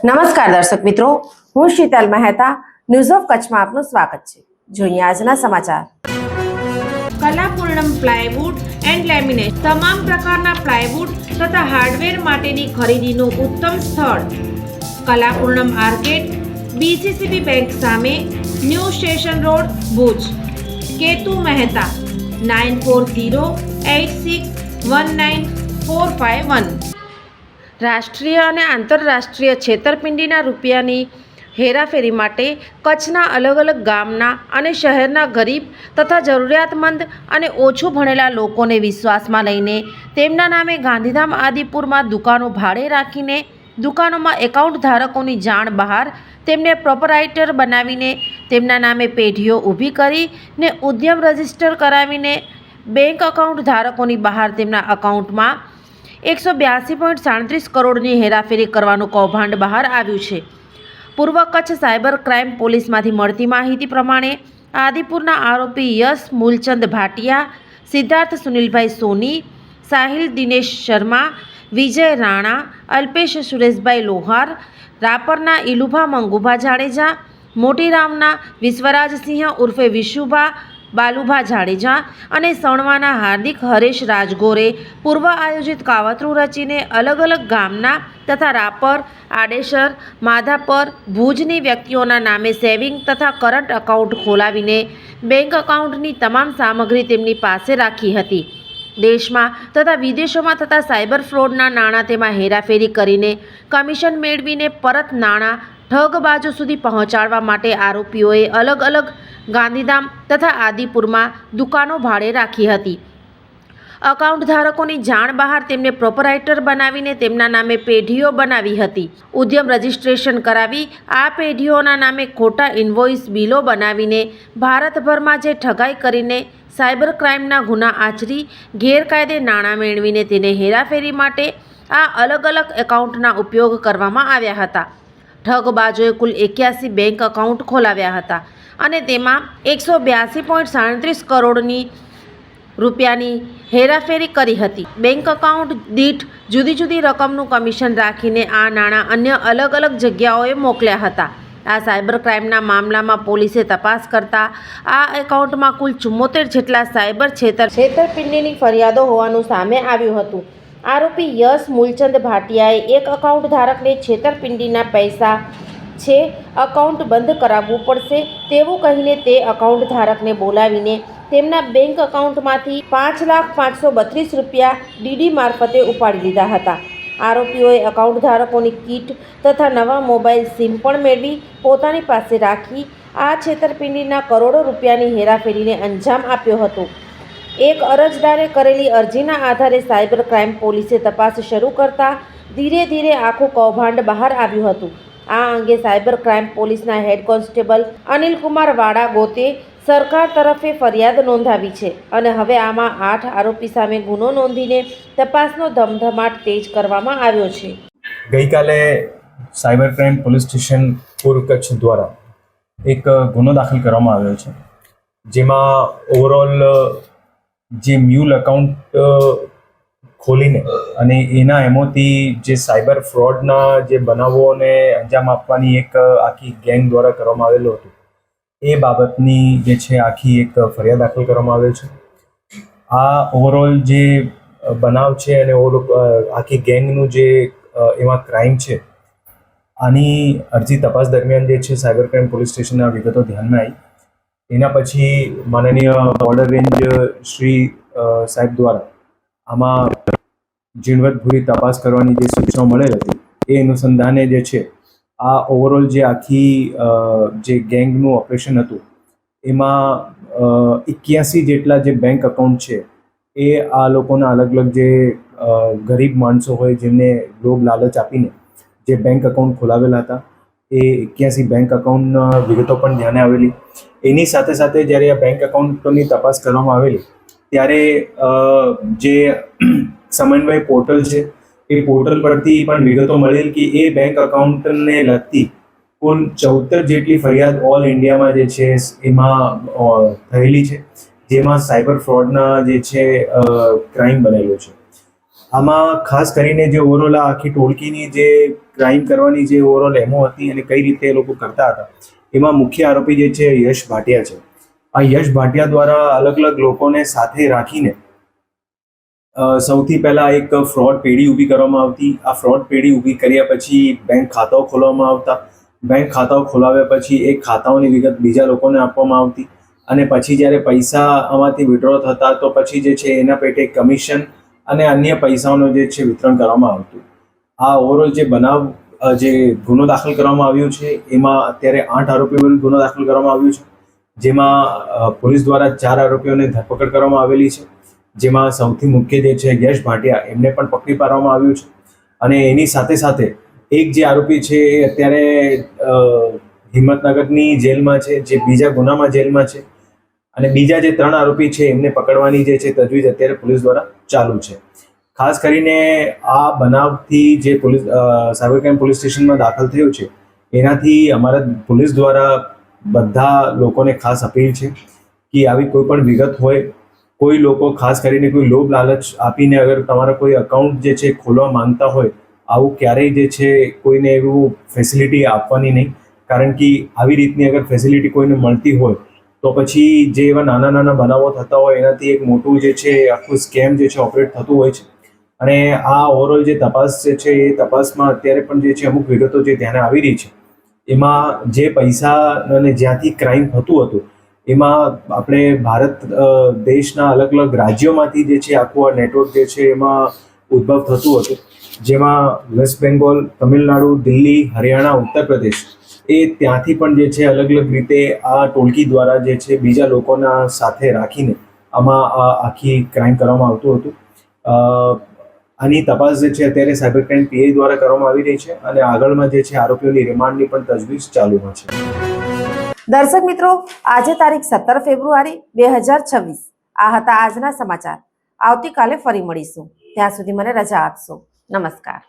નમસ્કાર દર્શક મિત્રો, હું શીતલ મહેતા. ન્યૂઝ ઓફ કચ્છમાં આપનું સ્વાગત છે. જોઈએ આજના સમાચાર. કલાપૂર્ણમ પ્લાયવુડ એન્ડ લેમિનેટ તમામ પ્રકારના પ્લાયવુડ તથા હાર્ડવેર માટેની ખરીદીનું ઉત્તમ સ્થળ. કલાપૂર્ણમ આર્કેડ, BCCB બેંક સામે, new station road, Bhuj. Ketu Mehta 9408619451. રાષ્ટ્રીય અને આંતરરાષ્ટ્રીય છેતરપિંડીના રૂપિયાની હેરાફેરી માટે કચ્છના અલગ અલગ ગામના અને શહેરના ગરીબ તથા જરૂરિયાતમંદ અને ઓછું ભણેલા લોકોને વિશ્વાસમાં લઈને તેમના નામે ગાંધીધામ આદિપુરમાં દુકાનો ભાડે રાખીને દુકાનોમાં એકાઉન્ટ ધારકોની જાણ બહાર તેમને પ્રોપરાઇટર બનાવીને તેમના નામે પેઢીઓ ઊભી કરીને ઉદ્યમ રજિસ્ટર કરાવીને બેંક એકાઉન્ટ ધારકોની બહાર તેમના એકાઉન્ટમાં 182.37 કરોડની હેરાફેરી કરવાનું કૌભાંડ બહાર આવ્યું છે. પૂર્વ કચ્છ સાયબર ક્રાઇમ પોલીસમાંથી મળતી માહિતી પ્રમાણે આદિપુરના આરોપી યશ મૂલચંદ ભાટિયા, સિદ્ધાર્થ સુનિલભાઈ સોની, સાહિલ દિનેશ શર્મા, વિજય રાણા, અલ્પેશ સુરેશભાઈ લોહાર, રાપરના ઇલુભા મંગુભા જાડેજા, મોટીરામના વિશ્વરાજસિંહ ઉર્ફે વિશુભા બાલુભા જાડેજા અને સણવાના હાર્દિક હરેશ રાજગોરે પૂર્વ આયોજિત કાવતરું રચીને અલગ અલગ ગામના તથા રાપર, આડેસર, માધાપર, ભુજની વ્યક્તિઓના નામે સેવિંગ તથા કરંટ એકાઉન્ટ ખોલાવીને બેંક એકાઉન્ટની તમામ સામગ્રી તેમની પાસે રાખી હતી. દેશમાં તથા વિદેશોમાં થતા સાયબર ફ્રોડના નાણાં તેમાં હેરાફેરી કરીને કમિશન મેળવીને પરત નાણાં ઠગબાજો સુધી પહોંચાડવા માટે આરોપીઓએ અલગ અલગ ગાંધીધામ તથા આદિપુરમાં દુકાનો ભાડે રાખી હતી. એકાઉન્ટ ધારકોની જાણ બહાર તેમને પ્રોપરાઇટર બનાવીને તેમના નામે પેઢીઓ બનાવી હતી. ઉદ્યમ રજિસ્ટ્રેશન કરાવી આ પેઢીઓના નામે ખોટા ઇન્વોઇસ બિલો બનાવીને ભારતભરમાં જે ઠગાઈ કરીને સાયબર ક્રાઇમના ગુના આચરી ગેરકાયદે નાણાં મેળવીને તેને હેરાફેરી માટે આ અલગ અલગ એકાઉન્ટના ઉપયોગ કરવામાં આવ્યા હતા. ઠગબાજોએ કુલ 81 બેંક એકાઉન્ટ ખોલાવ્યા હતા અને તેમાં 182.37 કરોડની રૂપિયાની હેરાફેરી કરી હતી. બેંક એકાઉન્ટ દીઠ જુદી જુદી રકમનું કમિશન રાખીને આ નાણાં અન્ય અલગ અલગ જગ્યાઓએ મોકલ્યા હતા. આ સાયબર ક્રાઇમના મામલામાં પોલીસે તપાસ કરતા આ એકાઉન્ટમાં કુલ 74 જેટલા સાયબર છેતરપિંડીની ફરિયાદો હોવાનું સામે આવ્યું હતું. આરોપી યશ મૂલચંદ ભાટિયાએ એક એકાઉન્ટ ધારકને છેતરપિંડીના પૈસા છે, એકાઉન્ટ બંધ કરાવવું પડશે તેવું કહીને તે એકાઉન્ટ ધારકને બોલાવીને તેમના બેંક એકાઉન્ટમાંથી 5,532 રૂપિયા ડીડી મારફતે ઉપાડી લીધા હતા. આરોપીઓએ એકાઉન્ટ ધારકોની કીટ તથા નવા મોબાઈલ સિમ પણ મેળવી પોતાની પાસે રાખી આ છેતરપિંડીના કરોડો રૂપિયાની હેરાફેરીને અંજામ આપ્યો હતો. એક અરજદારે કરેલી અરજીના આધારે સાયબર ક્રાઇમ પોલીસે તપાસ શરૂ કરતા ધીરે ધીરે આખું કૌભાંડ બહાર આવ્યું હતું. આ અંગે સાયબર ક્રાઇમ પોલીસના હેડ કોન્સ્ટેબલ અનિલકુમાર વાડા ગોતે સરકાર તરફે ફરિયાદ નોંધાવી છે અને હવે આમાં 8 આરોપી સામે ગુનો નોંધીને તપાસનો ધમધમાટ તેજ કરવામાં આવ્યો છે. ગઈકાલે સાયબર ક્રાઇમ પોલીસ સ્ટેશન પૂર્વ કચ્છ દ્વારા એક ગુનો દાખલ કરવામાં આવ્યો છે, જેમાં ઓવરઓલ જે મ્યુલ એકાઉન્ટ ખોલીને અને એના એમોથી જે સાયબર ફ્રોડના જે બનાવોને અંજામ આપવાની એક આખી ગેંગ દ્વારા કરવામાં આવેલું હતું એ બાબતની જે છે આખી એક ફરિયાદ દાખલ કરવામાં આવેલ છે. આ ઓવરઓલ જે બનાવ છે અને આખી ગેંગનું જે એમાં ક્રાઇમ છે, આની અરજી તપાસ દરમિયાન જે છે સાયબર ક્રાઇમ પોલીસ સ્ટેશનના વિગતો ધ્યાનમાં આવી. એના પછી માનનીય બોર્ડર રેન્જ શ્રી સાહેબ દ્વારા આમાં ઝીણવટભરી તપાસ કરવાની જે સૂચના મળેલ હતી એ અનુસંધાને જે છે આ ઓવરઓલ જે આખી જે ગેંગનું ઓપરેશન હતું એમાં 81 જેટલા જે બેંક એકાઉન્ટ છે એ આ લોકોના અલગ અલગ જે ગરીબ માણસો હોય જેમને લોભ લાલચ આપીને જે બેંક એકાઉન્ટ ખોલાવેલા હતા એ 81 બેંક એકાઉન્ટના વિગતો પણ ધ્યાને આવેલી. એની સાથે સાથે જ્યારે આ બેંક એકાઉન્ટની તપાસ કરવામાં આવેલી ત્યારે જે સમન્વય પોર્ટલ છે એ પોર્ટલ પરથી પણ વિગતો મળેલ કે એ બેંક એકાઉન્ટને લગતી કુલ 14 જેટલી ફરિયાદ ઓલ ઇન્ડિયામાં જે છે એમાં થયેલી છે, જેમાં સાયબર ફ્રોડના જે છે ક્રાઇમ બનેલો છે. આમાં ખાસ કરીને જે ઓવરઓલ આખી ટોળકીની જે ક્રાઇમ કરવાની જે ઓવરઓલ એમો હતી અને કઈ રીતે એ લોકો કરતા હતા, એમાં મુખ્ય આરોપી જે છે યશ ભાટિયા છે. આ યશ ભાટિયા દ્વારા અલગ અલગ લોકોને સાથે રાખીને સૌથી પહેલા એક ફ્રોડ પેઢી ઊભી કરવામાં આવતી. આ ફ્રોડ પેઢી ઊભી કર્યા પછી બેંક ખાતાઓ ખોલવામાં આવતા. બેંક ખાતાઓ ખોલાવ્યા પછી એ ખાતાઓની વિગત બીજા લોકોને આપવામાં આવતી અને પછી જ્યારે પૈસા આમાંથી વિડ્રો થતા તો પછી જે છે એના પેટે કમિશન અને અન્ય પૈસાઓનું જે છે વિતરણ કરવામાં આવતું. આ ઓવરઓલ જે બનાવ જે ગુનો દાખલ કરવામાં આવ્યો છે એમાં અત્યારે 8 આરોપીઓ વિરુદ્ધ ગુનો દાખલ કરવામાં આવ્યો છે, જેમાં પોલીસ દ્વારા 4 આરોપીઓને ધરપકડ કરવામાં આવેલી છે, જેમાં સૌથી મુખ્ય જે છે યશ ભાટિયા એમને પણ પકડી પાડવામાં આવ્યું છે. અને એની સાથે સાથે એક જે આરોપી છે એ અત્યારે હિંમતનગરની જેલમાં છે, જે બીજા ગુનામાં જેલમાં છે, અને બીજા જે 3 આરોપી છે એમને પકડવાની જે છે તજવીજ અત્યારે પોલીસ દ્વારા ચાલુ છે. ખાસ કરીને આ બનાવથી જે પોલીસ સાયબર ક્રાઇમ પોલીસ સ્ટેશનમાં દાખલ થયું છે એનાથી અમારા પોલીસ દ્વારા બધા લોકોને ખાસ અપીલ છે કે આવી કોઈ પણ વિગત હોય, કોઈ લોકો ખાસ કરીને કોઈ લોભ લાલચ આપીને અગર તમારા કોઈ અકાઉન્ટ જે છે ખોલવા માંગતા હોય, આવું ક્યારેય જે છે કોઈને એવું ફેસિલિટી આપવાની નહીં. કારણ કે આવી રીતની અગર ફેસિલિટી કોઈને મળતી હોય તો પછી જે એવા નાના નાના બનાવો થતા હોય એનાથી એક મોટું જે છે આખું સ્કેમ જે છે ઓપરેટ થતું હોય છે. અને આ ઓવરઓલ જે તપાસ જે છે એ તપાસમાં અત્યારે પણ જે છે અમુક વિગતો જે ધ્યાને આવી રહી છે, એમાં જે પૈસા અને જ્યાંથી ક્રાઇમ થતું હતું એમાં આપણે ભારત દેશના અલગ અલગ રાજ્યોમાંથી જે છે આખું આ નેટવર્ક જે છે એમાં ઉદ્ભવ થતું હતું, જેમાં વેસ્ટ બેંગોલ, તમિલનાડુ, દિલ્હી, હરિયાણા, ઉત્તર પ્રદેશ એ ત્યાંથી પણ જે છે અલગ અલગ રીતે આ ટોળકી દ્વારા જે છે બીજા લોકોના સાથે રાખીને આમાં આખી ક્રાઇમ કરવામાં આવતું હતું. આની તપાસ જે છે અત્યારે સાયબર ક્રાઇમ પીઆઈ દ્વારા કરવામાં આવી રહી છે અને આગળમાં જે છે આરોપીઓની રિમાન્ડની પણ તજવીજ ચાલુમાં છે. દર્શક મિત્રો, આજે તારીખ 17 ફેબ્રુઆરી 2026 આ હતા આજના સમાચાર. આવતીકાલે ફરી મળીશું. ત્યાં સુધી મને રજા આપશો. નમસ્કાર.